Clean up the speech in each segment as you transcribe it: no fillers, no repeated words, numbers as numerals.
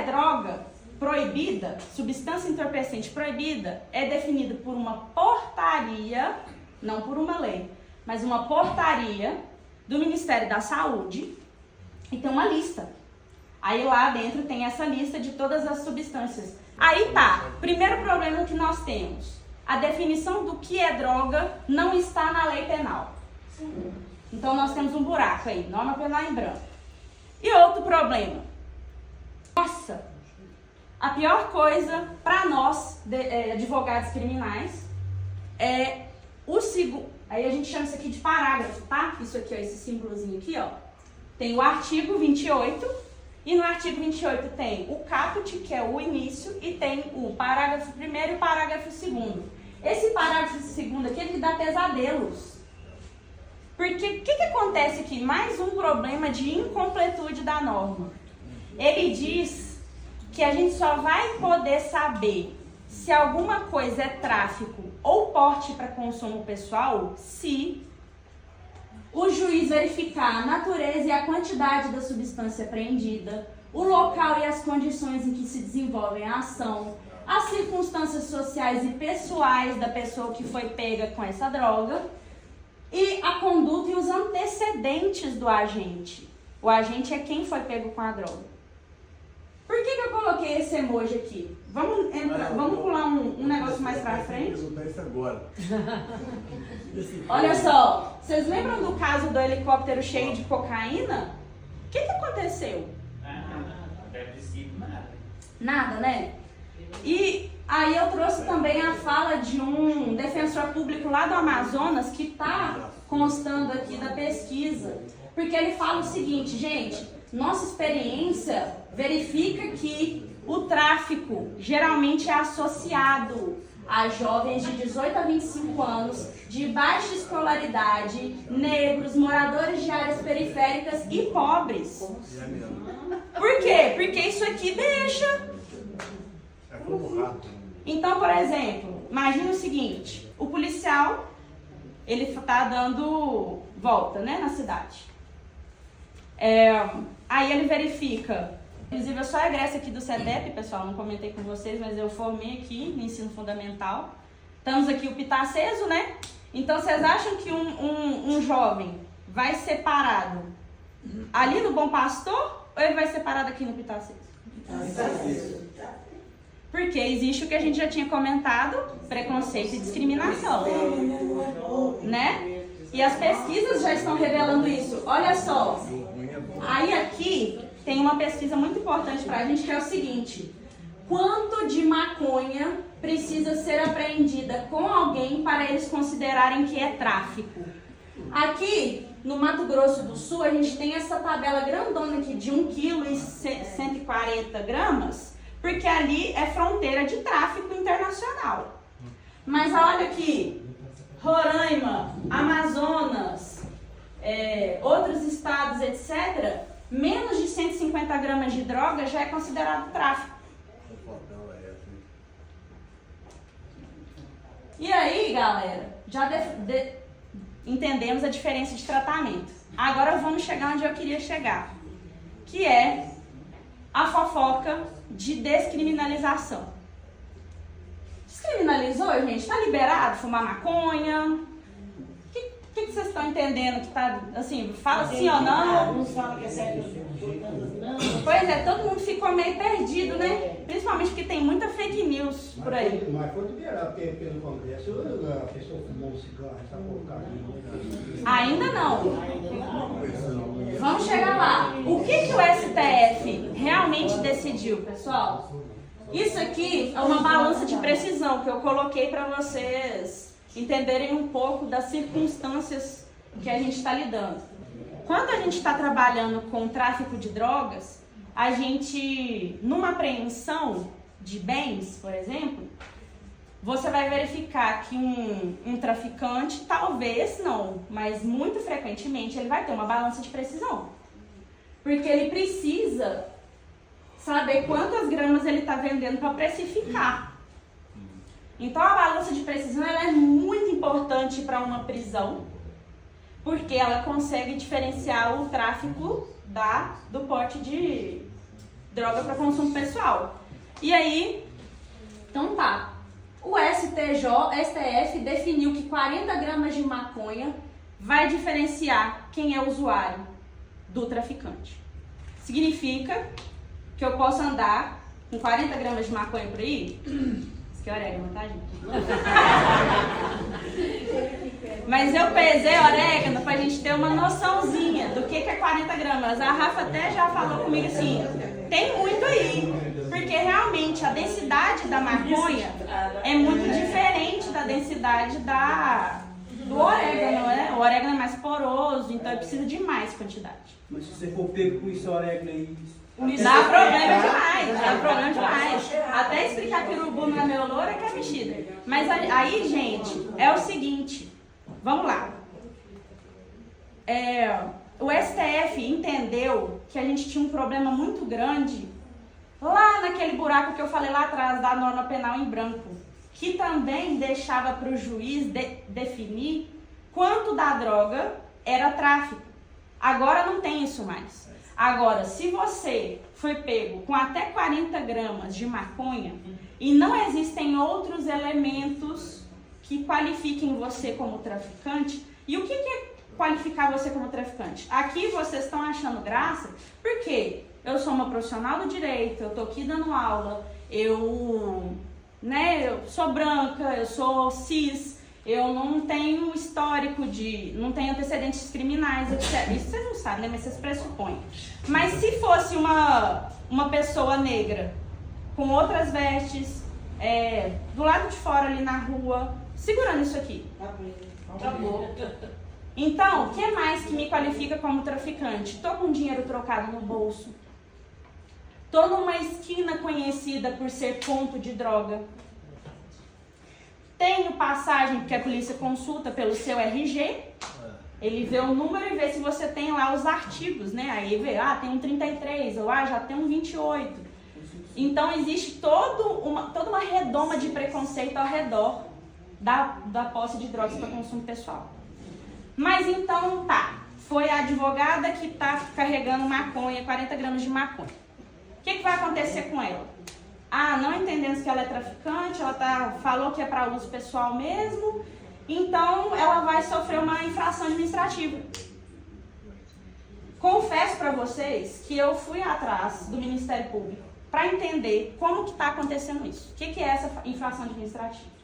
é droga proibida, substância entorpecente proibida, é definida por uma portaria, não por uma lei, mas uma portaria do Ministério da Saúde, e tem uma lista. Aí lá dentro tem essa lista de todas as substâncias. Aí tá, primeiro problema que nós temos, a definição do que é droga não está na lei penal. Então nós temos um buraco aí, norma penal em branco. E outro problema, nossa, a pior coisa para nós, advogados criminais, é o segundo. Aí a gente chama isso aqui de parágrafo, tá? Isso aqui, ó, esse símbolozinho aqui, ó. Tem o artigo 28, e no artigo 28 tem o caput, que é o início, e tem o parágrafo 1º e o parágrafo 2º. Esse parágrafo 2º aqui, ele dá pesadelos. Porque o que acontece aqui? Mais um problema de incompletude da norma. Ele diz que a gente só vai poder saber se alguma coisa é tráfico ou porte para consumo pessoal se o juiz verificar a natureza e a quantidade da substância apreendida, o local e as condições em que se desenvolve a ação, as circunstâncias sociais e pessoais da pessoa que foi pega com essa droga e a conduta e os antecedentes do agente. O agente é quem foi pego com a droga. Por que eu coloquei esse emoji aqui? Vamos pular um negócio mais pra frente? Eu vou perguntar isso agora. Olha só, vocês lembram do caso do helicóptero cheio de cocaína? O que aconteceu? Deve ser nada. Nada, né? E aí eu trouxe também a fala de um defensor público lá do Amazonas que está constando aqui da pesquisa. Porque ele fala o seguinte, gente, nossa experiência verifica que o tráfico geralmente é associado a jovens de 18 a 25 anos, de baixa escolaridade, negros, moradores de áreas periféricas e pobres. Por quê? Porque isso aqui deixa. É como rato. Então, por exemplo, imagine o seguinte, o policial, ele está dando volta, né, na cidade. Aí ele verifica, inclusive eu sou egressa aqui do CETEP, pessoal, não comentei com vocês, mas eu formei aqui no ensino fundamental. Estamos aqui, o PITA aceso, né? Então vocês acham que um jovem vai ser parado ali no Bom Pastor ou ele vai ser parado aqui no PITA aceso? Porque existe o que a gente já tinha comentado, preconceito e discriminação, né? E as pesquisas já estão revelando isso. Olha só, aí aqui tem uma pesquisa muito importante para a gente, que é o seguinte: quanto de maconha precisa ser apreendida com alguém para eles considerarem que é tráfico? Aqui no Mato Grosso do Sul, a gente tem essa tabela grandona aqui de 1 kg e 140 gramas, porque ali é fronteira de tráfico internacional. Mas olha aqui, Roraima, Amazonas, outros estados, etc., menos de 150 gramas de droga já é considerado tráfico. E aí, galera, já entendemos a diferença de tratamento. Agora vamos chegar onde eu queria chegar, que é a fofoca de descriminalização. Descriminalizou, gente? Tá liberado fumar maconha? O que vocês estão entendendo que tá, assim, fala sim ou não? Uns falam que é certo, outros não. Pois é, todo mundo ficou meio perdido, né? Principalmente porque tem muita fake news por aí. Mas foi liberado, porque pelo Congresso a pessoa fumou um cigarro, essa porcaria. Ainda não. Vamos chegar lá. O que o STF realmente decidiu, pessoal? Isso aqui é uma balança de precisão que eu coloquei para vocês entenderem um pouco das circunstâncias que a gente está lidando. Quando a gente está trabalhando com tráfico de drogas, a gente, numa apreensão de bens, por exemplo, você vai verificar que um traficante, talvez não, mas muito frequentemente ele vai ter uma balança de precisão. Porque ele precisa saber quantas gramas ele está vendendo para precificar. Então a balança de precisão ela é muito importante para uma prisão, porque ela consegue diferenciar o tráfico do porte de droga para consumo pessoal. E aí, então tá. O STF definiu que 40 gramas de maconha vai diferenciar quem é usuário do traficante. Significa que eu posso andar com 40 gramas de maconha por aí? Isso que é orégano, tá, gente? Mas eu pesei orégano pra gente ter uma noçãozinha do que é 40 gramas. A Rafa até já falou comigo assim, tem muito aí. Porque realmente a densidade da maconha é muito diferente da densidade do orégano, né? O orégano é mais poroso, então precisa de mais quantidade. Mas se você for pego com esse orégano aí... Dá problema demais, dá problema demais. Até explicar que o urubu não é meu louro é que é mexida. Mas aí, gente, é o seguinte, vamos lá. O STF entendeu que a gente tinha um problema muito grande lá naquele buraco que eu falei lá atrás da norma penal em branco, que também deixava para o juiz definir quanto da droga era tráfico. Agora não tem isso mais. Agora, se você foi pego com até 40 gramas de maconha e não existem outros elementos que qualifiquem você como traficante, e o que é qualificar você como traficante? Aqui vocês estão achando graça, porque eu sou uma profissional do direito, eu estou aqui dando aula, eu sou branca, eu sou cis, eu não tenho histórico não tenho antecedentes criminais, etc. Isso vocês não sabem, né? Mas vocês pressupõem. Mas se fosse uma pessoa negra, com outras vestes, do lado de fora ali na rua, segurando isso aqui. Acabou. Então, o que mais que me qualifica como traficante? Tô com dinheiro trocado no bolso. Tô numa esquina conhecida por ser ponto de droga. Tenho passagem, porque a polícia consulta pelo seu RG. Ele vê o número e vê se você tem lá os artigos, né? Aí vê, tem um 33, ou já tem um 28. Então existe toda uma redoma de preconceito ao redor da posse de drogas para consumo pessoal. Mas então foi a advogada que está carregando maconha, 40 gramas de maconha. O que vai acontecer com ela? Não entendendo que ela é traficante, ela falou que é para uso pessoal mesmo, então ela vai sofrer uma infração administrativa. Confesso para vocês que eu fui atrás do Ministério Público para entender como que está acontecendo isso. O que é essa infração administrativa?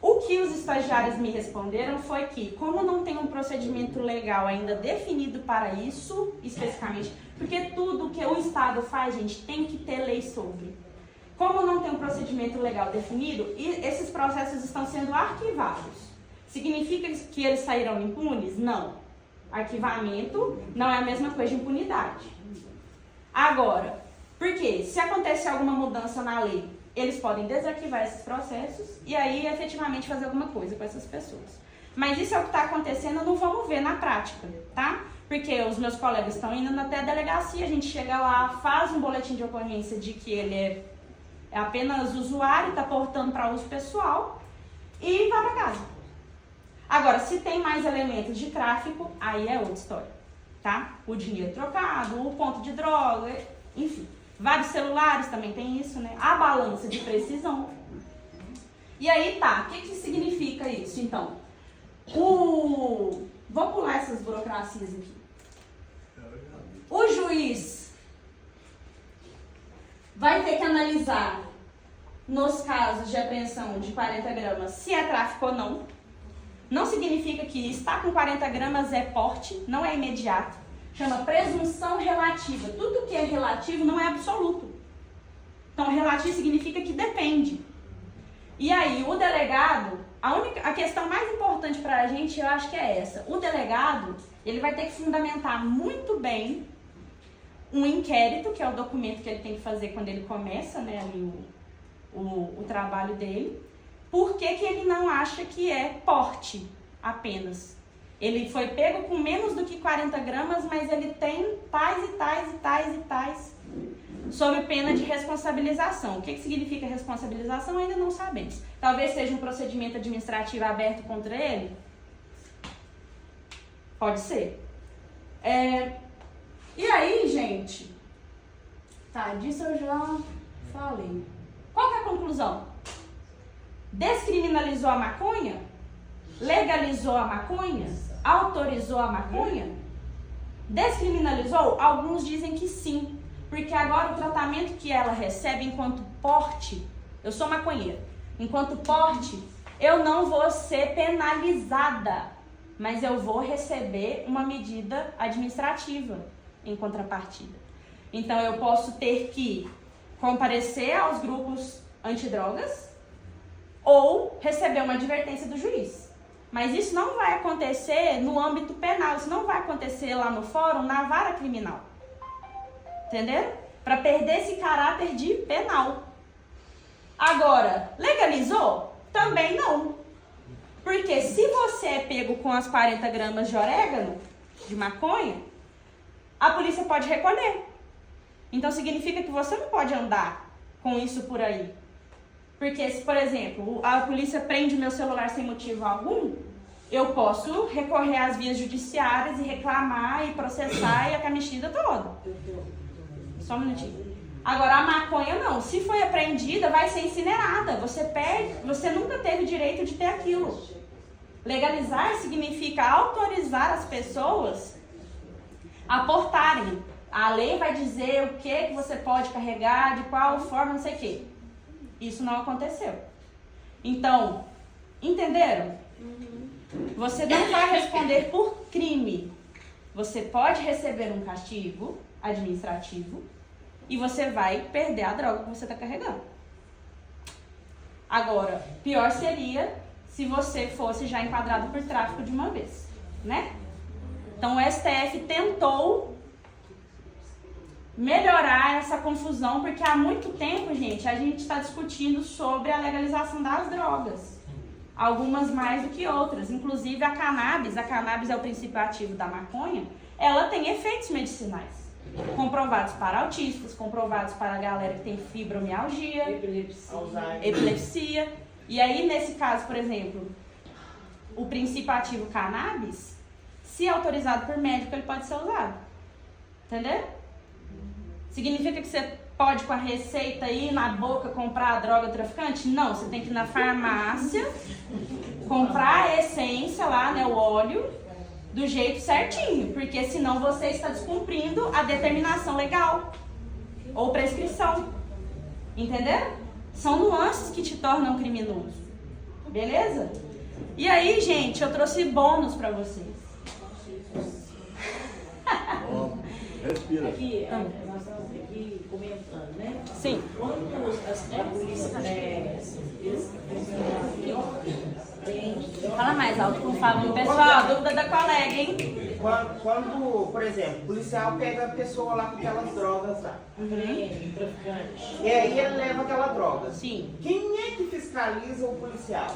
O que os estagiários me responderam foi que, como não tem um procedimento legal ainda definido para isso, especificamente, porque tudo que o Estado faz, gente, tem que ter lei sobre. Como não tem um procedimento legal definido, esses processos estão sendo arquivados. Significa que eles saíram impunes? Não. Arquivamento não é a mesma coisa de impunidade. Agora, por quê? Se acontecer alguma mudança na lei, eles podem desarquivar esses processos e aí efetivamente fazer alguma coisa com essas pessoas. Mas isso é o que está acontecendo, não vamos ver na prática, tá? Porque os meus colegas estão indo até a delegacia, a gente chega lá, faz um boletim de ocorrência de que ele é apenas usuário, está portando para uso pessoal e vai para casa. Agora, se tem mais elementos de tráfico, aí é outra história, tá? O dinheiro trocado, o ponto de droga, enfim. Vários celulares também tem isso, né? A balança de precisão. E aí o que significa isso? Então, vou pular essas burocracias aqui. O juiz vai ter que analisar, nos casos de apreensão de 40 gramas, se é tráfico ou não. Não significa que estar com 40 gramas é porte, não é imediato. Chama presunção relativa. Tudo que é relativo não é absoluto. Então, relativo significa que depende. E aí, o delegado, a questão mais importante para a gente, eu acho que é essa. O delegado, ele vai ter que fundamentar muito bem um inquérito, que é o documento que ele tem que fazer quando ele começa, né, ali o trabalho dele. Por que ele não acha que é porte apenas? Ele foi pego com menos do que 40 gramas, mas ele tem tais e tais e tais e tais, sob pena de responsabilização. O que significa responsabilização? Ainda não sabemos. Talvez seja um procedimento administrativo aberto contra ele? Pode ser. E aí, gente, Tá, disso eu já falei. Qual que é a conclusão? Descriminalizou a maconha? Legalizou a maconha? Autorizou a maconha? Descriminalizou? Alguns dizem que sim. Porque agora o tratamento que ela recebe enquanto porte, eu sou maconheira, enquanto porte, eu não vou ser penalizada, mas eu vou receber uma medida administrativa em contrapartida. Então eu posso ter que comparecer aos grupos antidrogas ou receber uma advertência do juiz. Mas isso não vai acontecer no âmbito penal, isso não vai acontecer lá no fórum, na vara criminal. Entenderam? Para perder esse caráter de penal. Agora, legalizou? Também não. Porque se você é pego com as 40 gramas de orégano, de maconha, a polícia pode recolher. Então significa que você não pode andar com isso por aí. Porque se, por exemplo, a polícia prende o meu celular sem motivo algum, eu posso recorrer às vias judiciárias e reclamar e processar e a camixida toda. Só um minutinho. Agora, a maconha não. Se foi apreendida, vai ser incinerada. Você nunca teve o direito de ter aquilo. Legalizar significa autorizar as pessoas a portarem. A lei vai dizer o que você pode carregar, de qual forma, não sei o quê. Isso não aconteceu. Então, entenderam? Você não vai responder por crime. Você pode receber um castigo administrativo e você vai perder a droga que você está carregando. Agora, pior seria se você fosse já enquadrado por tráfico de uma vez, né? Então, o STF tentou melhorar essa confusão, porque há muito tempo, gente, a gente está discutindo sobre a legalização das drogas. Algumas mais do que outras. Inclusive a cannabis é o princípio ativo da maconha, ela tem efeitos medicinais. Comprovados para autistas, comprovados para a galera que tem fibromialgia, epilepsia. E aí, nesse caso, por exemplo, o princípio ativo cannabis, se autorizado por médico, ele pode ser usado. Entendeu? Significa que você pode, com a receita, ir na boca comprar a droga traficante? Não, você tem que ir na farmácia, comprar a essência lá, né, o óleo, do jeito certinho, porque senão você está descumprindo a determinação legal ou prescrição. Entenderam? São nuances que te tornam criminoso. Beleza? E aí, gente, eu trouxe bônus pra vocês. Respira. Aqui, nós estamos aqui comentando, né? Sim. Quando a polícia Fala mais alto, por favor. Pessoal, dúvida da colega, hein? Quando, por exemplo, o policial pega a pessoa lá com aquelas drogas lá. traficante. E aí ele leva aquela droga. Sim. Quem é que fiscaliza o policial?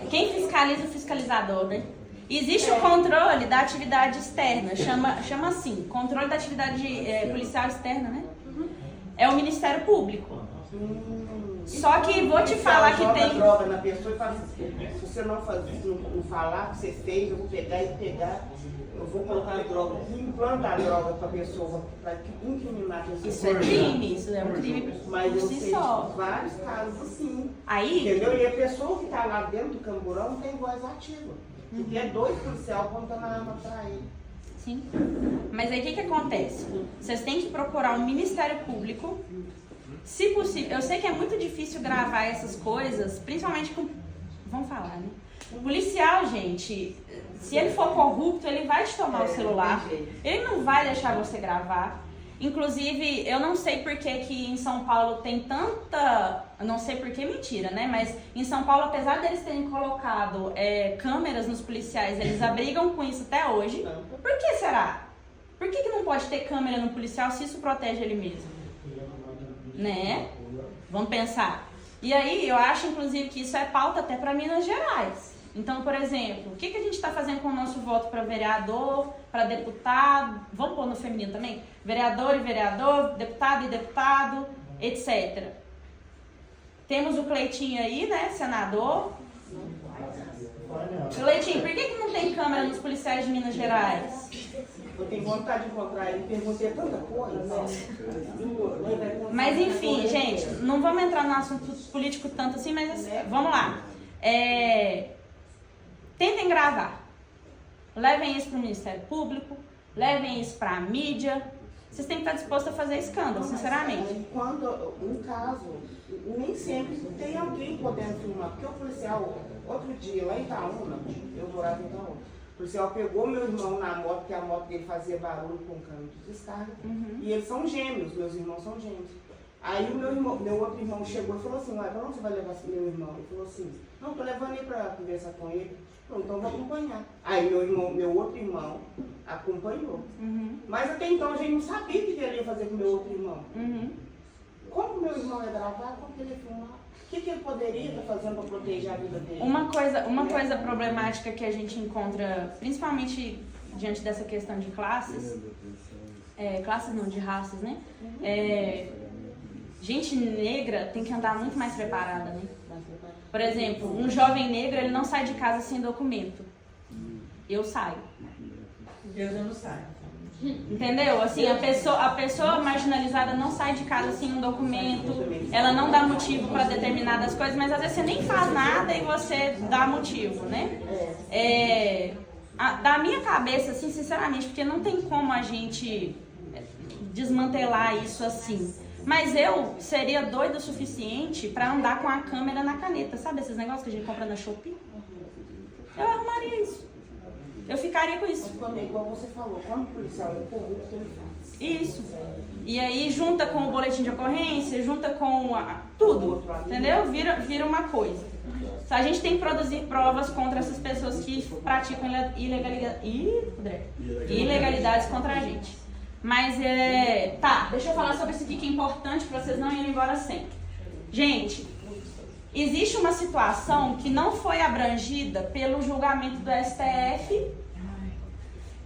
Quem fiscaliza o fiscalizador, né? Existe o controle da atividade externa, chama assim, controle da atividade policial externa, né? É o Ministério Público. Só que vou te falar que joga tem... droga na pessoa e fala assim, se você não falar o que você fez, eu vou pegar, eu vou colocar a droga, implantar a droga pra pessoa, pra incriminar a pessoa. Isso é crime, isso é um crime Mas eu por sei si de só. vários casos assim. Aí, Entendeu? E a pessoa que tá lá dentro do camburão tem voz ativa. Porque é dois policiais apontando a arma pra ele. sim. Mas aí o que acontece? Vocês têm que procurar o Ministério Público. Se possível, eu sei que é muito difícil gravar essas coisas, principalmente com... Vamos falar, né? O policial, gente, se ele for corrupto, ele vai te tomar o celular. Ele não vai deixar você gravar. Inclusive, eu não sei por que em São Paulo tem tanta... Eu não sei por que, mentira, né? Mas em São Paulo, apesar deles terem colocado câmeras nos policiais, eles abrigam com isso até hoje. Por que será? Por que não pode ter câmera no policial se isso protege ele mesmo? Né? Vamos pensar. E aí, eu acho, inclusive, que isso é pauta até para Minas Gerais. Então, por exemplo, o que a gente está fazendo com o nosso voto para vereador, para deputado, vamos pôr no feminino também? Vereador e vereador, deputado e deputado, etc. Temos o Cleitinho aí, né, senador. Cleitinho, por que não tem câmera nos policiais de Minas Gerais? Eu tenho vontade de encontrar ele, perguntei tanta coisa. Mas enfim, gente, não vamos entrar no assunto político tanto assim, mas vamos lá. Tentem gravar. Levem isso para o Ministério Público, levem isso para a mídia. Vocês têm que estar dispostos a fazer escândalo, sinceramente. Quando um caso, nem sempre tem alguém podendo filmar, porque o policial, outro dia, lá em Itaúna, eu morava em Itaúna, o policial pegou meu irmão na moto, porque a moto dele fazia barulho com cano de descarga, e eles são gêmeos, meus irmãos são gêmeos. Aí o meu outro irmão chegou e falou assim, ué, pra onde você vai levar meu irmão? Ele falou assim, não, tô levando ele pra conversar com ele. Falei, então vou acompanhar. Aí meu outro irmão acompanhou. Mas até então a gente não sabia o que ele ia fazer com meu outro irmão. Como meu irmão ia gravar, como que ele ia filmar? O que ele poderia estar fazendo para proteger a vida dele? Uma coisa problemática que a gente encontra, principalmente diante dessa questão de classes, classes não, de raças, né? Gente negra tem que andar muito mais preparada, né? Por exemplo, um jovem negro, ele não sai de casa sem documento. Eu saio. Deus não sai. Entendeu? Assim, a pessoa marginalizada não sai de casa sem um documento, ela não dá motivo para determinadas coisas, mas às vezes você nem faz nada e você dá motivo, né? Da minha cabeça, assim, sinceramente, porque não tem como a gente desmantelar isso assim. Mas eu seria doida o suficiente para andar com a câmera na caneta, sabe esses negócios que a gente compra na Shopee? Eu arrumaria isso. Eu ficaria com isso. Mas igual você falou, quando o policial é corrupto, ele faz. Isso. E aí junta com o boletim de ocorrência, junta com tudo, entendeu? Vira uma coisa. A gente tem que produzir provas contra essas pessoas que praticam ilegalidades contra a gente. Mas deixa eu falar sobre isso aqui que é importante para vocês não irem embora sempre. Gente, existe uma situação que não foi abrangida pelo julgamento do STF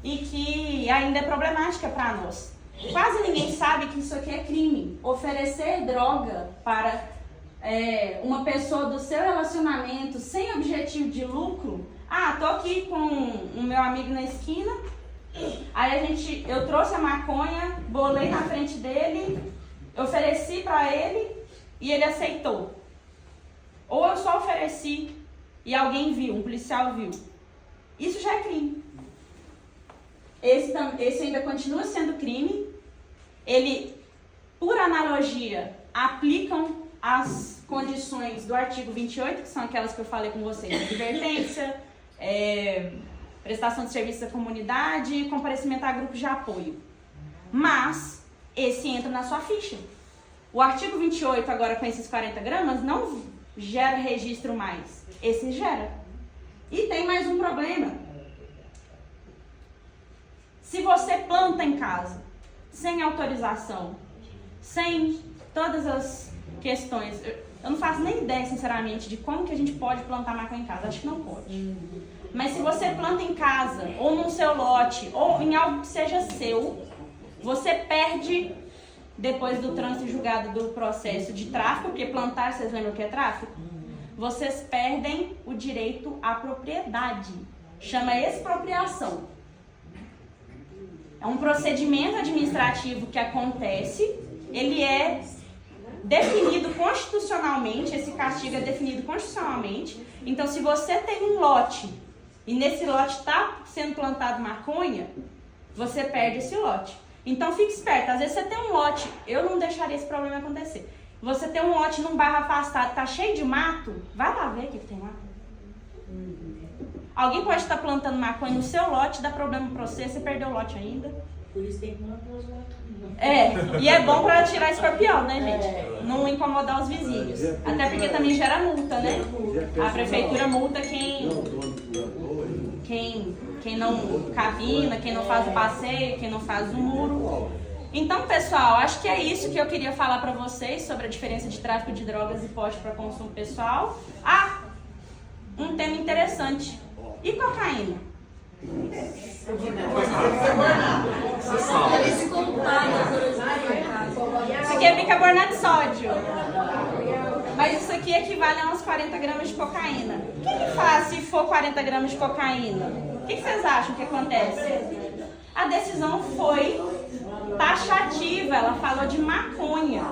e que ainda é problemática para nós. Quase ninguém sabe que isso aqui é crime. Oferecer droga para uma pessoa do seu relacionamento sem objetivo de lucro. Tô aqui com o meu amigo na esquina. Aí eu trouxe a maconha, bolei na frente dele, ofereci pra ele e ele aceitou. Ou eu só ofereci e alguém viu, um policial viu. Isso já é crime. Esse ainda continua sendo crime. Ele, por analogia, aplicam as condições do artigo 28, que são aquelas que eu falei com vocês, advertência, prestação de serviço à comunidade e comparecimento a grupos de apoio. Mas, esse entra na sua ficha. O artigo 28, agora com esses 40 gramas, não gera registro mais. Esse gera. E tem mais um problema. Se você planta em casa, sem autorização, sem todas as questões... Eu não faço nem ideia, sinceramente, de como que a gente pode plantar maconha em casa. Acho que não pode. Mas se você planta em casa, ou no seu lote, ou em algo que seja seu, você perde, depois do trânsito julgado do processo de tráfico, porque plantar, vocês lembram o que é tráfico? Vocês perdem o direito à propriedade. Chama expropriação. É um procedimento administrativo que acontece, ele é definido constitucionalmente, esse castigo é definido constitucionalmente. Então, se você tem um lote e nesse lote está sendo plantado maconha, você perde esse lote. Então, fique esperto. Às vezes você tem um lote, eu não deixaria esse problema acontecer. Você tem um lote num bairro afastado, tá cheio de mato, vai lá ver o que tem lá. Alguém pode estar plantando maconha no seu lote, dá problema para você perdeu o lote ainda. Por isso tem que manter os lotes. E é bom para tirar escorpião, né, gente? Não incomodar os vizinhos. Até porque também gera multa, né? A prefeitura multa quem não capina, quem não faz o passeio, quem não faz o muro. Então, pessoal, acho que é isso que eu queria falar para vocês sobre a diferença de tráfico de drogas e porte para consumo pessoal. Um tema interessante. E cocaína? Isso aqui é bicarbonato de sódio. Mas isso aqui equivale a uns 40 gramas de cocaína. O que faz se for 40 gramas de cocaína? O que vocês acham que acontece? A decisão foi taxativa, ela falou de maconha.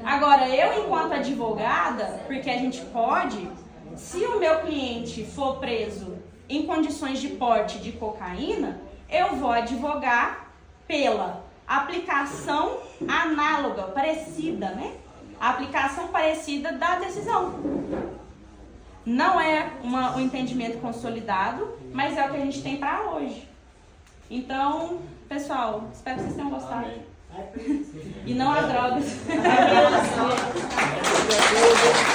Agora, eu enquanto advogada, porque a gente pode, se o meu cliente for preso em condições de porte de cocaína, eu vou advogar pela aplicação análoga, parecida, né? A aplicação parecida da decisão. Não é um entendimento consolidado, mas é o que a gente tem para hoje. Então, pessoal, espero que vocês tenham gostado. Amém. E não as drogas. Amém.